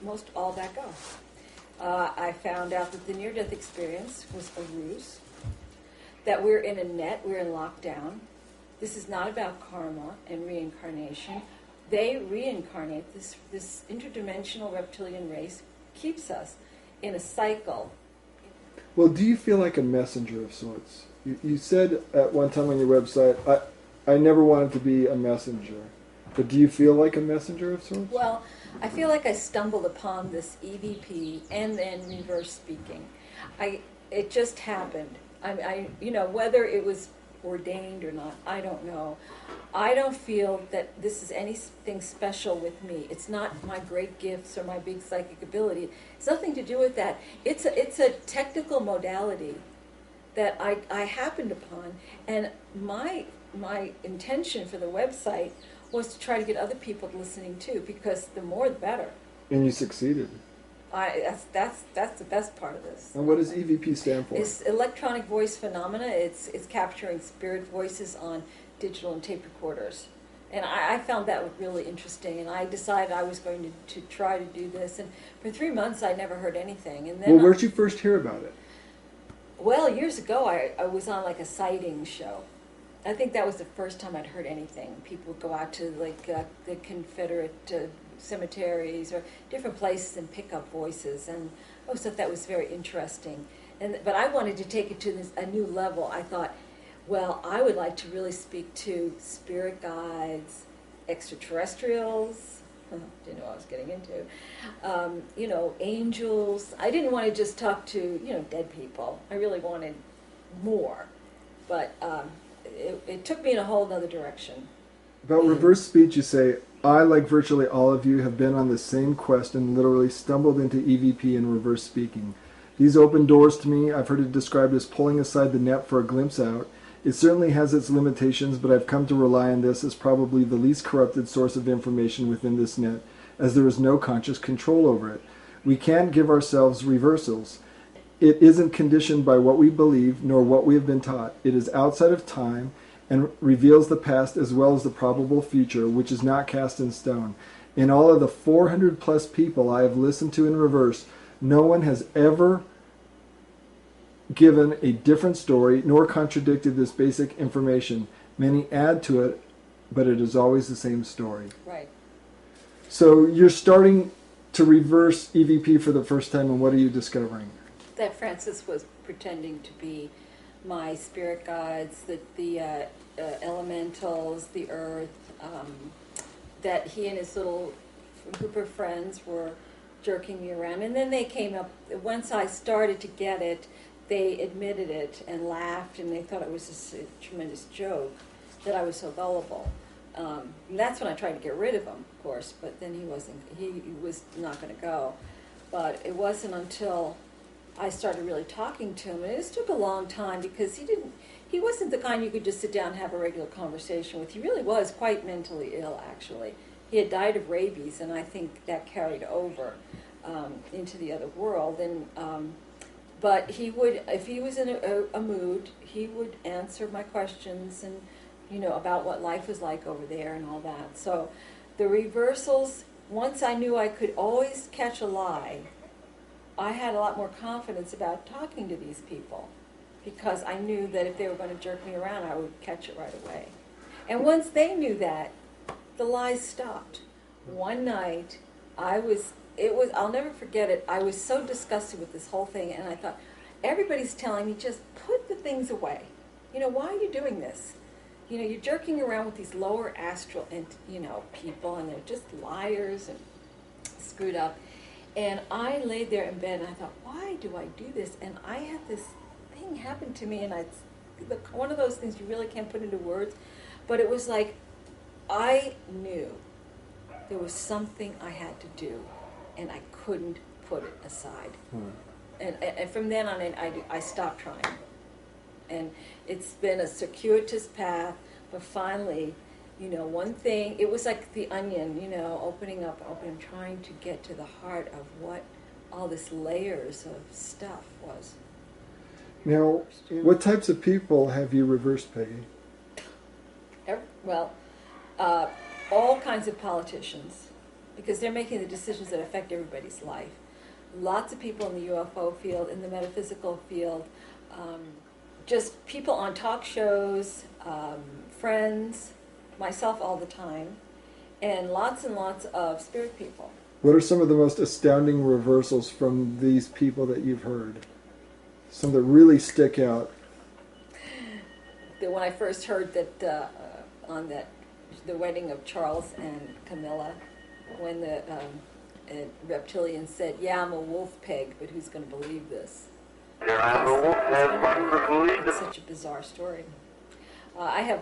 most all that go. I found out that the near-death experience was a ruse, that we're in a net, we're in lockdown. This is not about karma and reincarnation. They reincarnate. This interdimensional reptilian race keeps us in a cycle. Well, do you feel like a messenger of sorts? You said at one time on your website, I never wanted to be a messenger. But do you feel like a messenger of sorts? Well, I feel like I stumbled upon this EVP and then reverse speaking. It just happened. Whether it was ordained or not, I don't know. I don't feel that this is anything special with me. It's not my great gifts or my big psychic ability. It's nothing to do with that. It's a technical modality that I happened upon, and my intention for the website was to try to get other people listening too, because the more the better. And you succeeded. That's the best part of this. And what does EVP stand for? It's electronic voice phenomena. It's capturing spirit voices on digital and tape recorders. And I found that really interesting, and I decided I was going to try to do this. And for 3 months, I never heard anything. And then well, where'd you first hear about it? Well, years ago, I was on like a sighting show. I think that was the first time I'd heard anything. People would go out to like the Confederate cemeteries or different places and pick up voices, and I always thought that was very interesting. But I wanted to take it to a new level. I thought, well, I would like to really speak to spirit guides, extraterrestrials. Didn't know what I was getting into. Angels. I didn't want to just talk to dead people. I really wanted more, but it took me in a whole other direction. About reverse speech, you say, I, like virtually all of you, have been on the same quest and literally stumbled into EVP and reverse speaking. These open doors to me. I've heard it described as pulling aside the net for a glimpse out. It certainly has its limitations, but I've come to rely on this as probably the least corrupted source of information within this net, as there is no conscious control over it. We can't give ourselves reversals. It isn't conditioned by what we believe, nor what we have been taught. It is outside of time and reveals the past as well as the probable future, which is not cast in stone. In all of the 400 plus people I have listened to in reverse, no one has ever given a different story nor contradicted this basic information. Many add to it, but it is always the same story. Right. So you're starting to reverse EVP for the first time, and what are you discovering? That Francis was pretending to be my spirit guides, the elementals, the earth, that he and his little group of friends were jerking me around. And then they came up, once I started to get it, they admitted it and laughed, and they thought it was just a tremendous joke that I was so gullible. And that's when I tried to get rid of him, of course, but then he was not going to go. But it wasn't until I started really talking to him, and it just took a long time because he wasn't the kind you could just sit down and have a regular conversation with. He really was quite mentally ill, actually. He had died of rabies, and I think that carried over into the other world. And but he would, if he was in a mood, he would answer my questions and about what life was like over there and all that. So the reversals, once I knew I could always catch a lie, I had a lot more confidence about talking to these people because I knew that if they were going to jerk me around, I would catch it right away. And once they knew that, the lies stopped. One night, I'll never forget it, I was so disgusted with this whole thing, and I thought, everybody's telling me, just put the things away. Why are you doing this? You're jerking around with these lower astral and people, and they're just liars and screwed up. And I laid there in bed, and I thought, why do I do this? And I had this thing happen to me, and one of those things you really can't put into words, but it was like I knew there was something I had to do, and I couldn't put it aside. And from then on, I stopped trying. And it's been a circuitous path, but finally, one thing, it was like the onion, opening up, trying to get to the heart of what all this layers of stuff was. Now, what types of people have you reversed, Peggy? Well, all kinds of politicians, because they're making the decisions that affect everybody's life. Lots of people in the UFO field, in the metaphysical field, just people on talk shows, friends, myself all the time, and lots of spirit people. What are some of the most astounding reversals from these people that you've heard? Some that really stick out. When I first heard that on the wedding of Charles and Camilla, when the Reptilian said, "Yeah, I'm a wolf peg, but who's going to believe this?" It's such a bizarre story. I have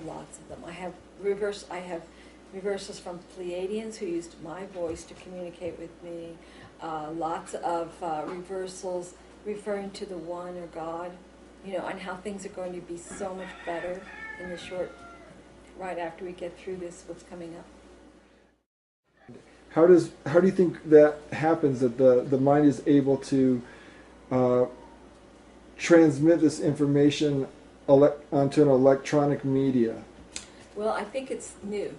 lots of them. I have reversals from Pleiadians who used my voice to communicate with me. Lots of reversals referring to the One or God, and how things are going to be so much better in the right after we get through this, what's coming up. How do you think that happens, that the mind is able to transmit this information onto an electronic media? Well, I think it's new.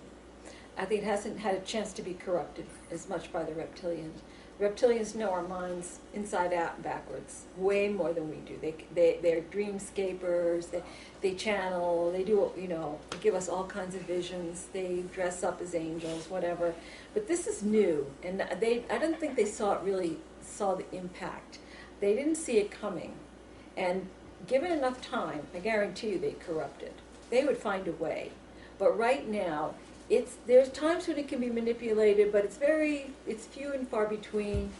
I think it hasn't had a chance to be corrupted as much by the reptilians. Reptilians know our minds inside out and backwards, way more than we do. They're dreamscapers, they channel, they do, they give us all kinds of visions, they dress up as angels, whatever. But this is new, and I don't think they saw the impact. They didn't see it coming. And given enough time, I guarantee you they'd corrupt it. They would find a way. But right now, there's times when it can be manipulated, but it's few and far between.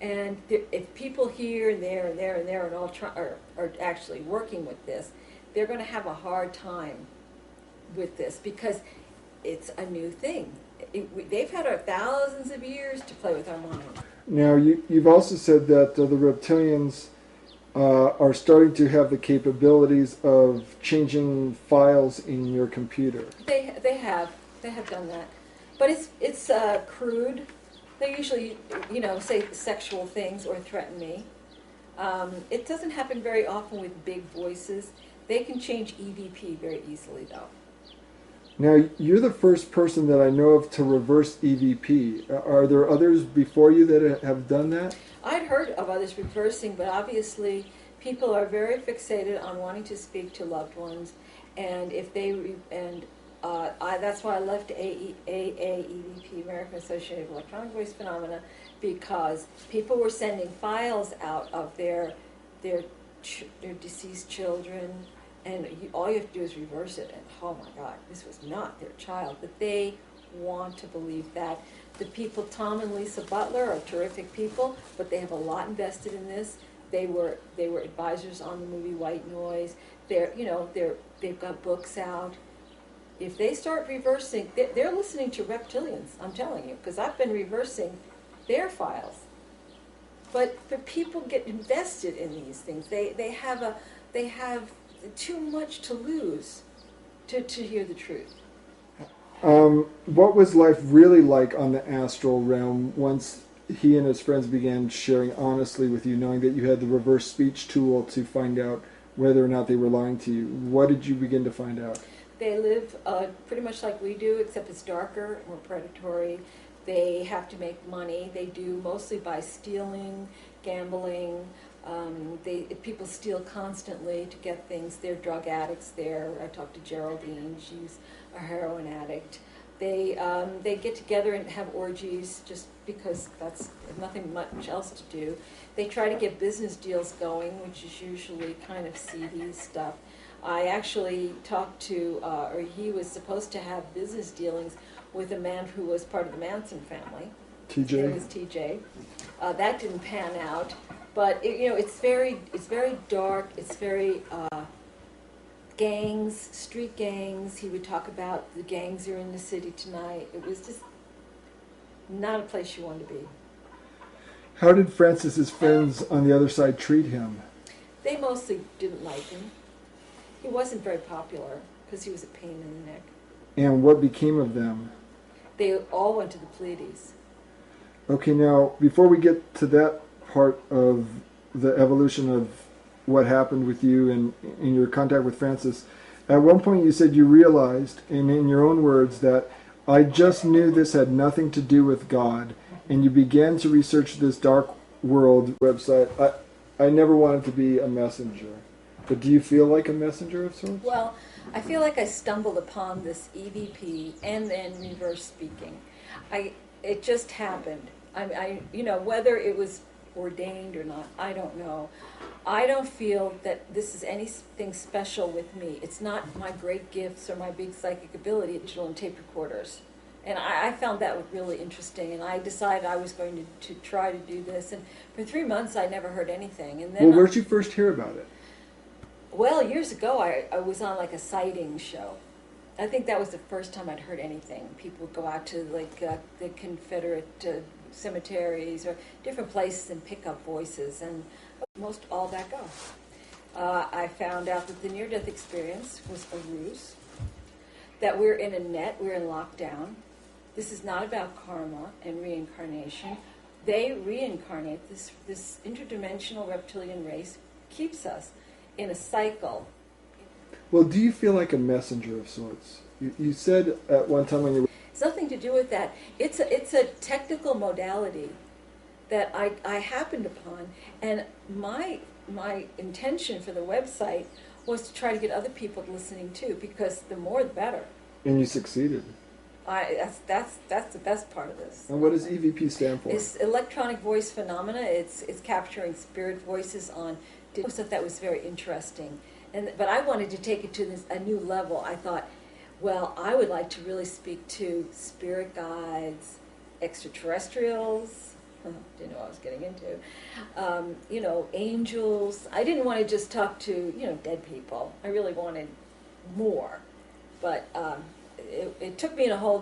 And if people here and there and there and there and all are actually working with this, they're going to have a hard time with this because it's a new thing. They've had thousands of years to play with our mind. Now, you've also said that the reptilians are starting to have the capabilities of changing files in your computer. They have done that, but it's crude. They usually say sexual things or threaten me. It doesn't happen very often with big voices. They can change EVP very easily, though. Now, you're the first person that I know of to reverse EVP. Are there others before you that have done that? I'd heard of others reversing, but obviously people are very fixated on wanting to speak to loved ones, and that's why I left AAEVP, American Association of Electronic Voice Phenomena, because people were sending files out of their deceased children, and all you have to do is reverse it, and oh my God, this was not their child, but they want to believe that. The people, Tom and Lisa Butler, are terrific people, but they have a lot invested in this. They were advisors on the movie White Noise. They've got books out. If they start reversing, they're listening to reptilians, I'm telling you, because I've been reversing their files. But people get invested in these things. They have too much to lose to hear the truth. What was life really like on the astral realm once he and his friends began sharing honestly with you, knowing that you had the reverse speech tool to find out whether or not they were lying to you? What did you begin to find out? They live pretty much like we do, except it's darker and more predatory. They have to make money. They do mostly by stealing, gambling. People steal constantly to get things. They're drug addicts there. I talked to Geraldine. She's a heroin addict. They get together and have orgies just because that's nothing much else to do. They try to get business deals going, which is usually kind of seedy stuff. I actually talked to, or he was supposed to have business dealings with a man who was part of the Manson family. TJ. His name was TJ. That didn't pan out, but it's very dark. It's very gangs, street gangs. He would talk about the gangs are in the city tonight. It was just not a place you wanted to be. How did Francis's friends on the other side treat him? They mostly didn't like him. He wasn't very popular because he was a pain in the neck. And what became of them? They all went to the Pleiades. Okay, now, before we get to that part of the evolution of what happened with you and in your contact with Francis, at one point you said you realized, and in your own words, that I just knew this had nothing to do with God, and you began to research this dark world website. I never wanted to be a messenger. But do you feel like a messenger of sorts? Well, I feel like I stumbled upon this EVP and then reverse speaking. It just happened. Whether it was ordained or not, I don't know. I don't feel that this is anything special with me. It's not my great gifts or my big psychic ability, digital and tape recorders. And I found that really interesting, and I decided I was going to try to do this. And for 3 months, I never heard anything. And then, well, where'd you first hear about it? Well, years ago, I was on like a sighting show. I think that was the first time I'd heard anything. People would go out to like the Confederate cemeteries or different places and pick up voices, and most all that go. I found out that the near-death experience was a ruse, that we're in a net, we're in lockdown. This is not about karma and reincarnation. They reincarnate. This interdimensional reptilian race keeps us in a cycle. Well, do you feel like a messenger of sorts? You said at one time when you... It's nothing to do with that. It's a technical modality that I happened upon, and my intention for the website was to try to get other people listening too, because the more the better. And you succeeded. That's the best part of this. And what does EVP stand for? It's electronic voice phenomena. It's capturing spirit voices on. I thought that was very interesting, but I wanted to take it to a new level. I thought, well, I would like to really speak to spirit guides, extraterrestrials. Didn't know what I was getting into. Angels. I didn't want to just talk to dead people. I really wanted more, but it took me in a whole